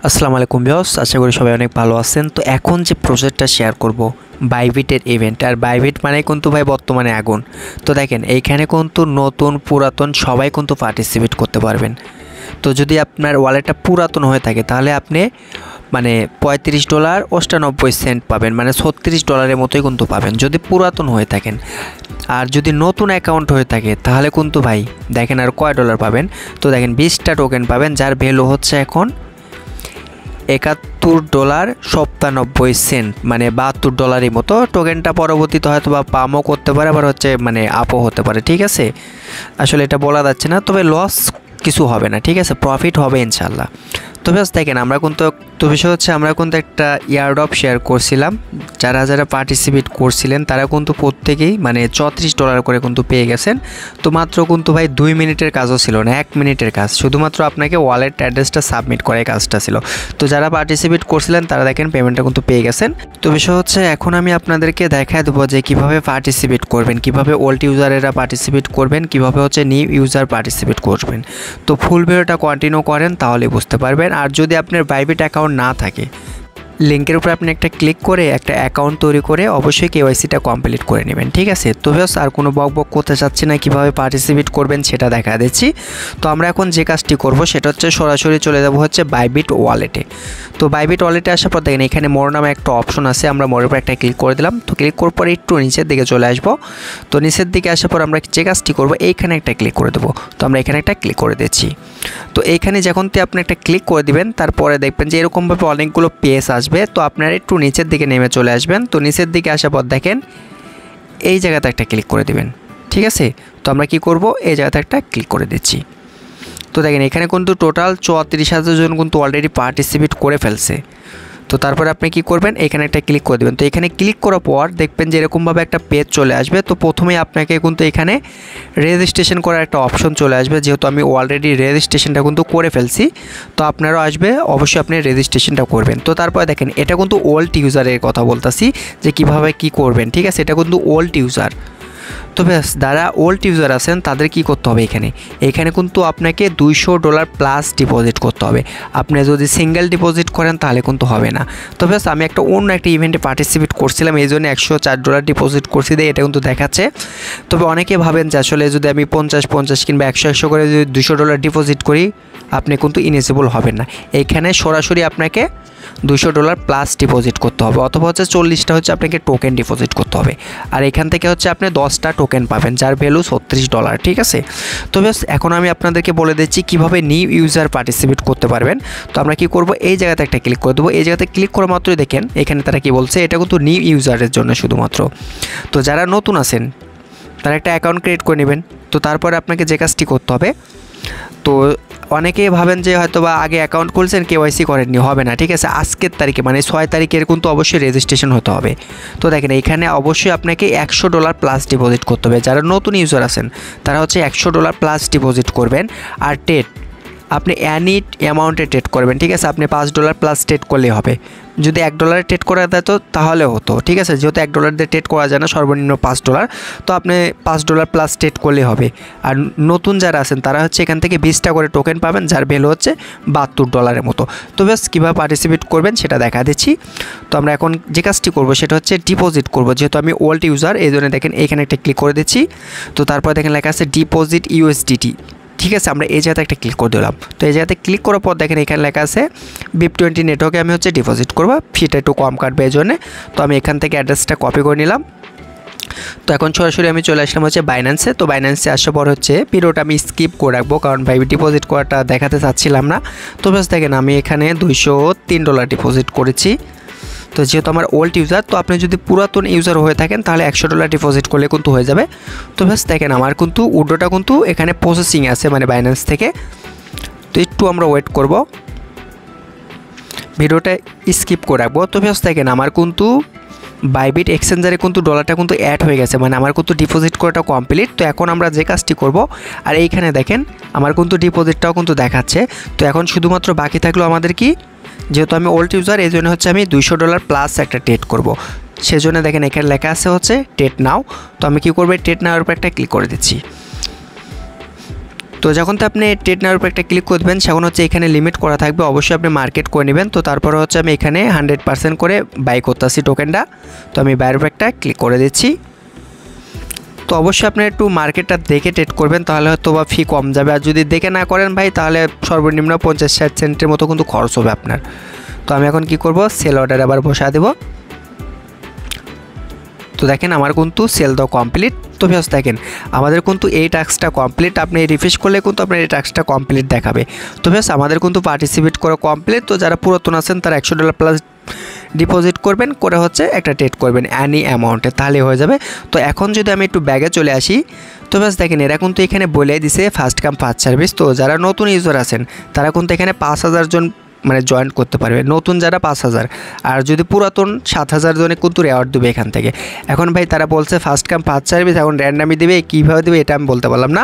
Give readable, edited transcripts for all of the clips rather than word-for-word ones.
আসসালামু আলাইকুম ভিউয়ার্স, আশা করি সবাই অনেক ভালো আছেন। তো এখন যে প্রজেক্টটা শেয়ার করব বাইবিটের ইভেন্ট, আর বাইবিট মানে কিন্তু ভাই বর্তমানে আগুন। তো দেখেন এইখানে কিন্তু নতুন পুরাতন সবাই কিন্তু পার্টিসিপেট করতে পারবেন। তো যদি আপনার ওয়ালেটটা পুরাতন হয়ে থাকে তাহলে আপনি মানে $35.98 পাবেন, মানে $36 মতোই কিন্তু পাবেন যদি পুরাতন হয়ে থাকেন। আর যদি নতুন অ্যাকাউন্ট হয়ে থাকে তাহলে কিন্তু ভাই দেখেন আর কয় ডলার পাবেন। তো দেখেন 20টা টোকেন পাবেন, যার ভ্যালু হচ্ছে এখন $71.97, মানে $72 মতো। টোকেনটা পরবর্তীতে হয়তো বা পামও করতে পারে, আবার হচ্ছে মানে আপও হতে পারে, ঠিক আছে। আসলে এটা বলা যাচ্ছে না, তবে লস কিছু হবে না, ঠিক আছে, প্রফিট হবে ইনশাল্লাহ। তো বেশ দেখেন আমরা কিন্তু বিষয় হচ্ছে আমরা কিন্তু একটা ইয়ারড্রপ শেয়ার করছিলাম, যারা যারা পার্টিসিপেট করছিলেন তারা কিন্তু প্রত্যেকেই মানে $34 করে কিন্তু পেয়ে গেছেন। তো মাত্র কিন্তু ভাই 2 মিনিটের কাজও ছিল না, 1 মিনিটের কাজ, শুধুমাত্র আপনাকে ওয়ালেট অ্যাড্রেসটা সাবমিট করার কাজটা ছিল। তো যারা পার্টিসিপেট করছিলেন তারা দেখেন পেমেন্টটা কিন্তু পেয়ে গেছেন। তো বিষয় হচ্ছে এখন আমি আপনাদেরকে দেখায় দেবো যে কীভাবে পার্টিসিপেট করবেন, কীভাবে ওল্ড ইউজারেরা পার্টিসিপেট করবেন, কীভাবে হচ্ছে নিউ ইউজার পার্টিসিপেট করবেন। তো ফুল ভিডিওটা কন্টিনিউ করেন তাহলে বুঝতে পারবেন। আর যদি আপনার বাইবিট অ্যাকাউন্ট না থাকে, লিঙ্কের উপর আপনি একটা ক্লিক করে একটা অ্যাকাউন্ট তৈরি করে অবশ্যই কেওয়াইসিটা কমপ্লিট করে নেবেন, ঠিক আছে। তো বেশ আর কোনো বক করতে চাচ্ছি না, কীভাবে পার্টিসিপেট করবেন সেটা দেখা দিচ্ছি। তো আমরা এখন যে কাজটি করব সেটা হচ্ছে সরাসরি চলে যাব হচ্ছে বাইবিট ওয়ালেটে। তো বাইবিট ওয়ালেটে আসার পর দেখেন এখানে মোর নামে একটা অপশন আছে, আমরা মোরের উপর একটা ক্লিক করে দিলাম। তো ক্লিক করার পর একটু নিচের দিকে চলে আসবো। তো নিচের দিকে আসার পর আমরা যে কাজটি করব এইখানে একটা ক্লিক করে দেবো। তো আমরা এখানে একটা ক্লিক করে দিচ্ছি। তো এইখানে যখন আপনি একটা ক্লিক করে দিবেন তারপরে দেখবেন যে এরকমভাবে অনেকগুলো পেজ আসবে। তো আপনারা একটু নিচের দিকে নেমে চলে আসবেন। তো নিচের দিকে আসার পর দেখেন এই জায়গাতে একটা ক্লিক করে দিবেন, ঠিক আছে। তো আমরা কি করব, এই জায়গাতে একটা ক্লিক করে দিচ্ছি। তো দেখেন এখানে কিন্তু টোটাল 34,000 জন কিন্তু অলরেডি পার্টিসিপেট করে ফেলছে। তো তারপরে আপনি কি করবেন, এখানে একটা ক্লিক করে দেবেন। তো এখানে ক্লিক করার পর দেখবেন যে এরকমভাবে একটা পেজ চলে আসবে। তো প্রথমেই আপনাকে কিন্তু এখানে রেজিস্ট্রেশন করার একটা অপশন চলে আসবে, যেহেতু আমি অলরেডি রেজিস্ট্রেশনটা কিন্তু করে ফেলছি। তো আপনারও আসবে, অবশ্যই আপনি রেজিস্ট্রেশনটা করবেন। তো তারপরে দেখেন এটা কিন্তু ওল্ড ইউজারের কথা বলতেছি যে কিভাবে কি করবেন, ঠিক আছে। এটা কিন্তু ওল্ড ইউজার। তো ব্যাস যারা ওল্ড ইউজার আছেন তাদের কি করতে হবে, এখানে কিন্তু আপনাকে $200 প্লাস ডিপোজিট করতে হবে। আপনি যদি সিঙ্গেল ডিপোজিট করেন তাহলে কিন্তু হবে না। তো ব্যাস আমি অন্য একটা ইভেন্টে পার্টিসিপেট করছিলাম, এই জন্য $104 ডিপোজিট করছি দিয়ে এটা কিন্তু দেখাচ্ছে। তবে অনেকে ভাবেন যে আসলে যদি আমি 50 কিংবা 100 করে যদি $200 ডিপোজিট করি আপনি কিন্তু ইলিজিবল হবেন না। এইখানে সরাসরি আপনাকে $200 প্লাস ডিপোজিট করতে হবে, অথবা হচ্ছে 40টা হচ্ছে আপনাকে টোকেন ডিপোজিট করতে হবে। আর এখান থেকে হচ্ছে আপনি 10টা টোকেন পাবেন, যার ভ্যালু $36, ঠিক আছে। তো বেশ এখন আমি আপনাদেরকে বলে দিচ্ছি কীভাবে নিউ ইউজার পার্টিসিপেট করতে পারবেন। তো আমরা কি করব, এই জায়গাতে একটা ক্লিক করে দেবো। এই জায়গাতে ক্লিক করা মাত্রই দেখেন এখানে তারা কি বলছে, এটা কিন্তু নিউ ইউজারের জন্য শুধুমাত্র। তো যারা নতুন আছেন তারা একটা অ্যাকাউন্ট ক্রিয়েট করে নেবেন। তো তারপরে আপনাকে যে কাজটি করতে হবে, তো অনেকেই ভাবেন যে হয়তো বা আগে অ্যাকাউন্ট খুলছেন কেওয়াইসি করেননি, হবে না, ঠিক আছে। আজকের তারিখে মানে 6 তারিখের কিন্তু অবশ্যই রেজিস্ট্রেশন হতে হবে। তো দেখেন এখানে অবশ্যই আপনাকে $100 প্লাস ডিপোজিট করতে হবে। যারা নতুন ইউজার আছেন তারা হচ্ছে $100 প্লাস ডিপোজিট করবেন। আর আপনি অ্যানি অ্যামাউন্টে ট্রেড করবেন, ঠিক আছে। আপনি $5 প্লাস ট্রেড করলেই হবে। যদি $1 ট্রেড করা যেত তাহলে হতো, ঠিক আছে। যেহেতু $1 দিয়ে ট্রেড করা যায় না, সর্বনিম্ন $5, তো আপনি $5 প্লাস ট্রেড করলেই হবে। আর নতুন যারা আছেন তারা হচ্ছে এখান থেকে 20টা করে টোকেন পাবেন, যার ভ্যালু হচ্ছে $72 মতো। তো বেশ কীভাবে পার্টিসিপেট করবেন সেটা দেখা দিচ্ছি। তো আমরা এখন যে কাজটি করব সেটা হচ্ছে ডিপোজিট করব, যেহেতু আমি ওল্ড ইউজার এই জন্য দেখেন এখানে একটা ক্লিক করে দিচ্ছি। তো তারপর দেখেন লেখা আছে ডিপোজিট USDT, ঠিক আছে। আমরা এই জায়গাতে একটা ক্লিক করে দিলাম। তো এই জায়গাতে ক্লিক করার পর দেখেন এখানে লেখা আছে BIP20 নেটওয়ার্কে আমি হচ্ছে ডিপোজিট করবো, ফিটা একটু কম কাটবে এই জন্যে। তো আমি এখান থেকে অ্যাড্রেসটা কপি করে নিলাম। তো এখন সরাসরি আমি চলে আসলাম হচ্ছে বাইন্যান্সে। তো বাইন্যান্সে আসার পর হচ্ছে ভিডিওটা আমি স্কিপ করে রাখবো, কারণ ভাই ডিপোজিট করাটা দেখাতে চাচ্ছিলাম না। তো বেশ দেখেন আমি এখানে $203 ডিপোজিট করেছি। তো যেহেতু আমার ওল্ড ইউজার, তো আপনি যদি পুরাতন ইউজার হয়ে থাকেন তাহলে $100 ডিপোজিট করলে কিন্তু হয়ে যাবে। তো বেশ দেখেন আমার কিন্তু উইথড্রটা কিন্তু এখানে প্রসেসিং আছে, মানে বাইন্যান্স থেকে। তো একটু আমরা ওয়েট করব, ভিডিওটা স্কিপ করে রাখবো। তো বেশ দেখেন আমার কিন্তু বাইবিট এক্সচেঞ্জারে কিন্তু ডলারটা কিন্তু অ্যাড হয়ে গেছে, মানে আমার কিন্তু ডিপোজিট করাটা কমপ্লিট। তো এখন আমরা যে কাজটি করব, আর এইখানে দেখেন আমার কিন্তু ডিপোজিটটাও কিন্তু দেখাচ্ছে। তো এখন শুধুমাত্র বাকি থাকলো আমাদের কি, যেহেতু আমি ওল্ড ইউজার এই জন্য হচ্ছে আমি $200 প্লাস একটা ট্রেড করব। সেজন্য দেখেন এখানে লেখা আছে হচ্ছে ট্রেড নাও। তো আমি কি করব, ট্রেড নাওয়ার উপর একটা ক্লিক করে দিচ্ছি। তো তো যখন তো আপনি ট্রেড নেওয়ার উপর একটা ক্লিক করবেন তখন হচ্ছে এখানে লিমিট করা থাকবে, অবশ্যই আপনি মার্কেট করে নেবেন। তো তারপরে হচ্ছে আমি এখানে 100% করে বাই করতেছি টোকেনটা। তো আমি বাইরের উপর একটা ক্লিক করে দিচ্ছি। তো অবশ্যই আপনি একটু মার্কেটটা দেখে ট্রেড করবেন, তাহলে হয়তো বা ফি কম যাবে। আর যদি দেখে না করেন ভাই, তাহলে সর্বনিম্ন 50-60 সেন্টের মতো কিন্তু খরচ হবে আপনার। তো আমি এখন কি করব, সেল অর্ডার আবার বসা দেব। তো দেখেন আমার কিন্তু সেল দাও কমপ্লিট। তো ভিউয়ার্স দেখেন আমাদের কিন্তু এই টাস্কটা কমপ্লিট, আপনি রিফ্রেশ করলে কিন্তু আপনার এই টাস্কটা কমপ্লিট দেখাবে। তো ভিউয়ার্স আমাদের কিন্তু পার্টিসিপেট করা কমপ্লিট। তো যারা পুরাতন আছেন তারা $100 প্লাস ডিপোজিট করবেন, করে হচ্ছে একটা ট্রেড করবেন অ্যানি অ্যামাউন্টে, তাহলে হয়ে যাবে। তো এখন যদি আমি একটু ব্যাগে চলে আসি, তো ব্যাস দেখেন এরা কিন্তু এখানে বলে দিছে ফার্স্ট কাম ফার্স্ট সার্ভিস। তো যারা নতুন ইউজার আছেন তারা কিন্তু এখানে 5000 জন মানে জয়েন করতে পারবে, নতুন যারা 5000, আর যদি পুরাতন 7000 জনে কিন্তু রেওয়ার্ড দেবে এখান থেকে। এখন ভাই তারা বলছে ফার্স্ট কাম ফার্স্ট সার্ভিস, এখন র্যান্ডামি দেবে, কীভাবে দেবে এটা আমি বলতে পারলাম না।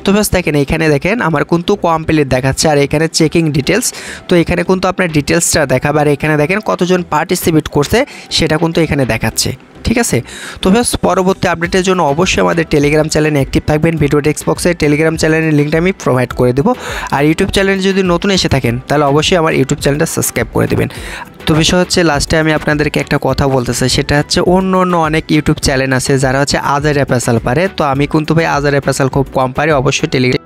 তো ব্যাস দেখেন এখানে দেখেন আমার কিন্তু কমপ্লিট দেখাচ্ছে, আর এখানে চেকিং ডিটেলস। তো এখানে কিন্তু আপনার ডিটেলসটা দেখাবে, আর এখানে দেখেন কতজন পার্টিসিপেট করছে সেটা কিন্তু এখানে দেখাচ্ছে। ঠিক আছে। তো ব্যাস পরবর্তী আপডেটের জন্য অবশ্যই আমাদের টেলিগ্রাম চ্যানেলে অ্যাক্টিভ থাকবেন। ভিডিও টেক্সট বক্সে টেলিগ্রাম চ্যানেলের লিঙ্কটা আমি প্রোভাইড করে দেবো। আর ইউটিউব চ্যানেলে যদি নতুন এসে থাকেন তাহলে অবশ্যই আমার ইউটিউব চ্যানেলটা সাবস্ক্রাইব করে দেবেন। তো বিষয় হচ্ছে লাস্টে আমি আপনাদেরকে একটা কথা বলতে চাই, সেটা হচ্ছে অন্য অনেক ইউটিউব চ্যানেল আছে যারা হচ্ছে আজার অ্যাপেসাল পারে। তো আমি কিন্তু ভাই আজার অ্যাপেসাল খুব কম পারি, অবশ্যই টেলিগ্রাম